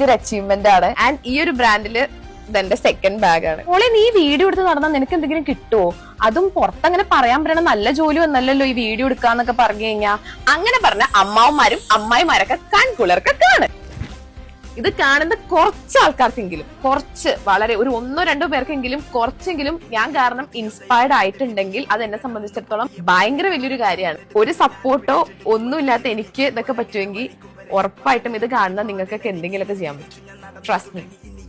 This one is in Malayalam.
ഇതൊരു അച്ചീവ്മെന്റ് ആണ്. ആൻഡ് ഈ ഒരു ബ്രാൻഡില് ഇതെന്റെ സെക്കൻഡ് ബാഗാണ്. മോളെ നീ വീഡിയോ എടുത്ത് നടന്നാൽ നിനക്ക് എന്തെങ്കിലും കിട്ടുമോ? അതും പുറത്തങ്ങനെ പറയാൻ പറയണ നല്ല ജോലി വന്നല്ലോ ഈ വീഡിയോ എടുക്കാന്നൊക്കെ പറഞ്ഞു കഴിഞ്ഞാൽ. അങ്ങനെ പറഞ്ഞ അമ്മാവന്മാരും അമ്മായിമാരൊക്കെ കൺകുളിർക്കാണ്. ഇത് കാണുന്ന കുറച്ച് ആൾക്കാർക്കെങ്കിലും, കുറച്ച് വളരെ ഒരു 1-2 പേർക്കെങ്കിലും കുറച്ചെങ്കിലും ഞാൻ കാരണം ഇൻസ്പയർഡ് ആയിട്ടുണ്ടെങ്കിൽ അത് എന്നെ സംബന്ധിച്ചിടത്തോളം ഭയങ്കര വലിയൊരു കാര്യമാണ്. ഒരു സപ്പോർട്ടോ ഒന്നുമില്ലാത്ത എനിക്ക് ഇതൊക്കെ പറ്റുമെങ്കിൽ ഉറപ്പായിട്ടും ഇത് കാണുന്ന നിങ്ങൾക്കൊക്കെ എന്തെങ്കിലുമൊക്കെ ചെയ്യാൻ പറ്റും. Trust me.